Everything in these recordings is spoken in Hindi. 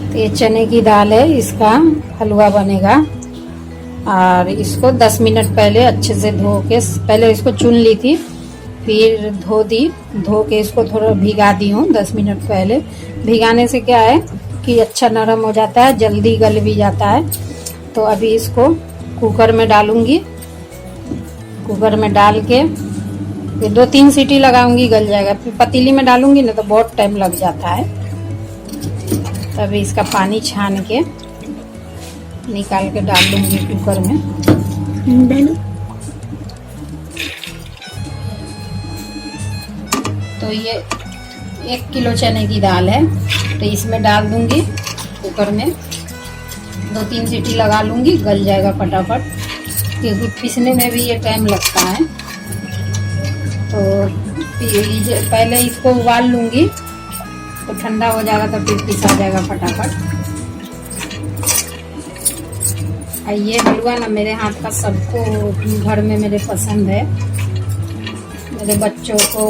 तो ये चने की दाल है, इसका हलवा बनेगा। और इसको 10 मिनट पहले अच्छे से धो के, पहले इसको चुन ली थी, फिर धो दी, धो के इसको थोड़ा भिगा दी हूँ 10 मिनट पहले। भिगाने से क्या है कि अच्छा नरम हो जाता है, जल्दी गल भी जाता है। तो अभी इसको कुकर में डालूंगी, कुकर में डाल के फिर 2-3 सीटी लगाऊंगी, गल जाएगा। फिर पतीली में डालूंगी ना तो बहुत टाइम लग जाता है। तभी इसका पानी छान के निकाल के डाल दूंगी कुकर में। तो ये 1 किलो चने की दाल है, तो इसमें डाल दूंगी कुकर में, 2-3 सीटी लगा लूंगी, गल जाएगा फटाफट, क्योंकि पीसने में भी ये टाइम लगता है। तो पहले इसको उबाल लूंगी, तो ठंडा हो जाएगा तो फिर पिसा जाएगा फटाफट। ये हलवा ना मेरे हाथ का सबको घर में मेरे पसंद है। मेरे बच्चों को,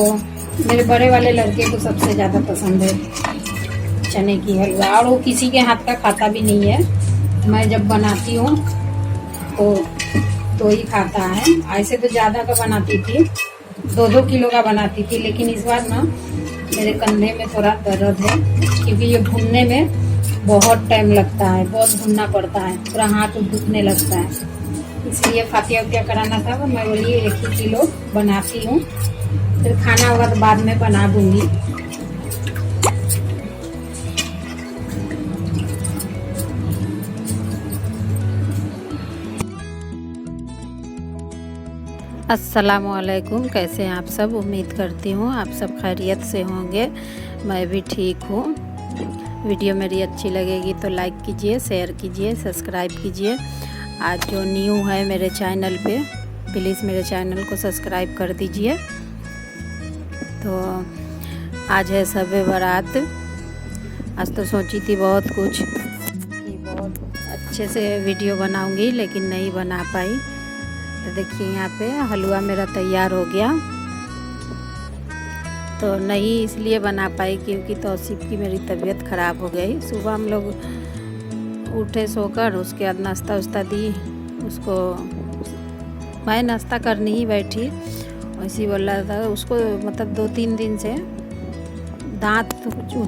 मेरे बड़े वाले लड़के को सबसे ज़्यादा पसंद है चने की हलवा, और वो किसी के हाथ का खाता भी नहीं है। मैं जब बनाती हूँ तो ही खाता है। ऐसे तो ज़्यादा का बनाती थी, 2-2 किलो का बनाती थी, लेकिन इस बार ना मेरे कंधे में थोड़ा दर्द है, क्योंकि ये भूनने में बहुत टाइम लगता है, बहुत भूनना पड़ता है, पूरा हाथ दुखने लगता है। इसलिए फातिया उतिया कराना था, तो मैं बोली 1 ही किलो बनाती हूँ, फिर खाना होगा तो बाद में बना दूंगी। अस्सलामुअलैकुम, कैसे हैं आप सब? उम्मीद करती हूँ आप सब खैरियत से होंगे। मैं भी ठीक हूँ। वीडियो मेरी अच्छी लगेगी तो लाइक कीजिए, शेयर कीजिए, सब्सक्राइब कीजिए। आज जो न्यू है मेरे चैनल पे, प्लीज़ मेरे चैनल को सब्सक्राइब कर दीजिए। तो आज है शब-ए बारात। आज तो सोची थी बहुत कुछ कि बहुत अच्छे से वीडियो बनाऊंगी, लेकिन नहीं बना पाई। तो देखिए यहाँ पे हलवा मेरा तैयार हो गया। तो नहीं इसलिए बना पाई क्योंकि तौसीफ की मेरी तबीयत ख़राब हो गई। सुबह हम लोग उठे सोकर, उसके बाद नाश्ता उस्ता दी उसको। मैं नाश्ता करने ही बैठी, वैसे बोल रहा था उसको, मतलब 2-3 दिन से दांत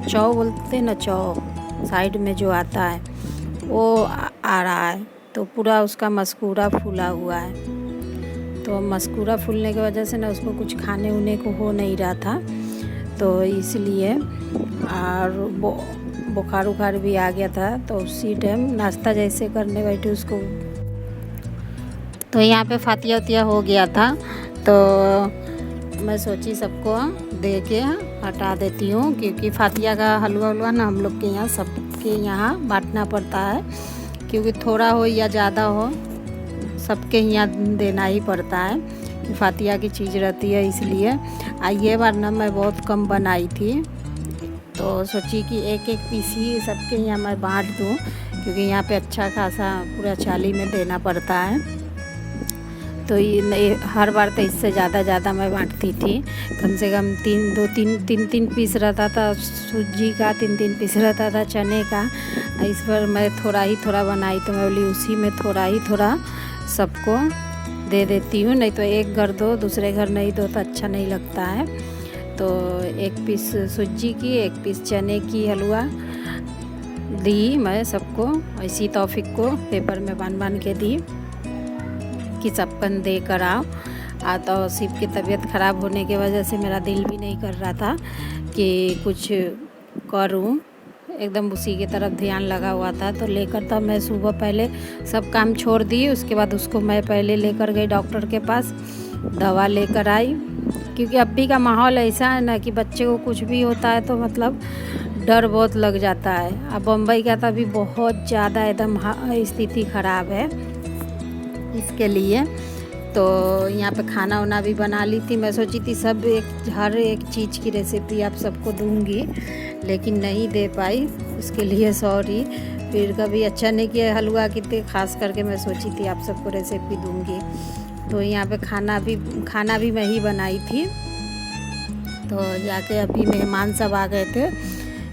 चौ बोलते ना, चौ साइड में जो आता है वो आ रहा है। तो पूरा उसका मस्कूरा फूला हुआ है। तो मस्कूरा फूलने की वजह से ना उसको कुछ खाने उने को हो नहीं रहा था, तो इसलिए, और बुखार उखार भी आ गया था। तो उसी टाइम नाश्ता जैसे करने बैठी उसको, तो यहाँ पे फातिया उतिया हो गया था। तो मैं सोची सबको दे के हटा देती हूँ, क्योंकि फातिया का हलवा उलवा ना हम लोग के यहाँ सबके यहाँ बांटना पड़ता है, क्योंकि थोड़ा हो या ज़्यादा हो सबके यहाँ देना ही पड़ता है। फातिया की चीज़ रहती है, इसलिए। ये बार ना मैं बहुत कम बनाई थी, तो सोची कि एक पीस ही सबके यहाँ मैं बांट दूँ, क्योंकि यहाँ पे अच्छा खासा पूरा चाली में देना पड़ता है। तो ये हर बार तो इससे ज़्यादा मैं बांटती थी। कम से कम 3 पीस रहता था सूजी का, 3 पीस रहता था चने का। इस बार मैं थोड़ा बनाई, तो मैं बोली उसी में थोड़ा सबको दे देती हूँ, नहीं तो एक घर दो, दूसरे घर नहीं दो तो अच्छा नहीं लगता है। तो 1 पीस सूजी की, 1 पीस चने की हलवा दी मैं सबको। ऐसी तौफीक को पेपर में बांध के दी कि सबकन दे कर आओ। तो सिर्फ की तबीयत ख़राब होने की वजह से मेरा दिल भी नहीं कर रहा था कि कुछ करूं, एकदम उसी की तरफ ध्यान लगा हुआ था। तो लेकर तो मैं सुबह पहले सब काम छोड़ दी, उसके बाद उसको मैं पहले लेकर गई डॉक्टर के पास, दवा लेकर आई। क्योंकि अभी का माहौल ऐसा है ना कि बच्चे को कुछ भी होता है तो मतलब डर बहुत लग जाता है। अब बम्बई का तो अभी बहुत ज़्यादा एकदम स्थिति ख़राब है, इसके लिए। तो यहाँ पे खाना वाना भी बना ली थी। मैं सोची थी हर एक चीज़ की रेसिपी आप सबको दूंगी, लेकिन नहीं दे पाई, उसके लिए सॉरी। फिर कभी अच्छा नहीं किया हलवा की, खास करके मैं सोची थी आप सबको रेसिपी दूंगी। तो यहाँ पे खाना भी मैं ही बनाई थी। तो जाके अभी मेहमान सब आ गए थे,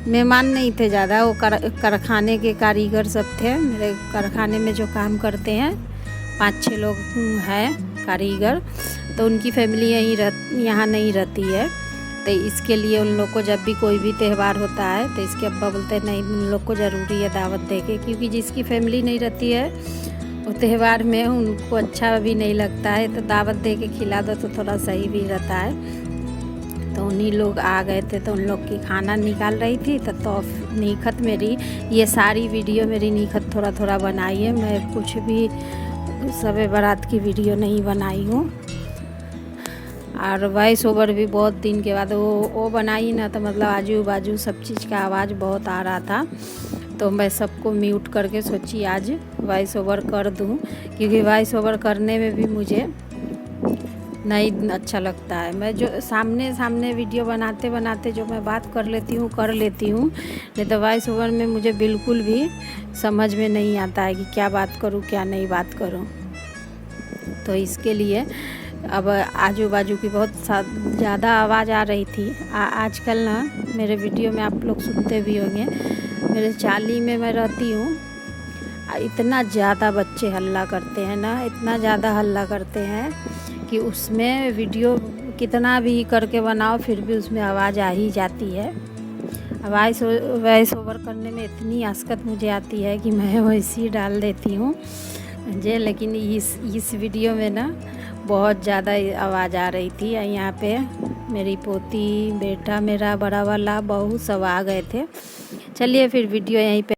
मेहमान नहीं थे ज़्यादा, वो कारखाने के कारीगर सब थे। मेरे कारखाने में जो काम करते हैं 5-6 लोग हैं कारीगर, तो उनकी फैमिली यहाँ नहीं रहती है। तो इसके लिए उन लोग को जब भी कोई भी त्यौहार होता है तो इसके अब्बा बोलते हैं नहीं, उन लोग को ज़रूरी है दावत दे के, क्योंकि जिसकी फैमिली नहीं रहती है वो त्यौहार में उनको अच्छा भी नहीं लगता है, तो दावत दे के खिला दो तो थोड़ा सही भी रहता है। तो उन्हीं लोग आ गए थे, तो उन लोग की खाना निकाल रही थी। तो नीखत मेरी, ये सारी वीडियो मेरी नीखत थोड़ा थोड़ा बनाई है, मैं कुछ भी शब बारात की वीडियो नहीं बनाई हूँ। और वॉइस ओवर भी बहुत दिन के बाद वो बनाई ना, तो मतलब आजू बाजू सब चीज़ का आवाज़ बहुत आ रहा था, तो मैं सबको म्यूट करके सोची आज वॉइस ओवर कर दूँ, क्योंकि वॉइस ओवर करने में भी मुझे नहीं अच्छा लगता है। मैं जो सामने वीडियो बनाते बनाते जो मैं बात कर लेती हूँ, नहीं तो वॉइस ओवर में मुझे बिल्कुल भी समझ में नहीं आता है कि क्या बात करूँ क्या नहीं बात करूँ। तो इसके लिए अब आजू बाजू की बहुत ज़्यादा आवाज़ आ रही थी। आजकल ना मेरे वीडियो में आप लोग सुनते भी होंगे, मेरे चाली में मैं रहती हूँ, इतना ज़्यादा बच्चे हल्ला करते हैं ना, इतना ज़्यादा हल्ला करते हैं कि उसमें वीडियो कितना भी करके बनाओ फिर भी उसमें आवाज़ आ ही जाती है। वॉइस ओवर करने में इतनी आसकत मुझे आती है कि मैं वैसे ही डाल देती हूँ लेकिन इस वीडियो में ना बहुत ज़्यादा आवाज़ आ रही थी। यहाँ पे मेरी पोती, बेटा मेरा बड़ा वाला, बहू सब आ गए थे। चलिए फिर वीडियो यहीं पे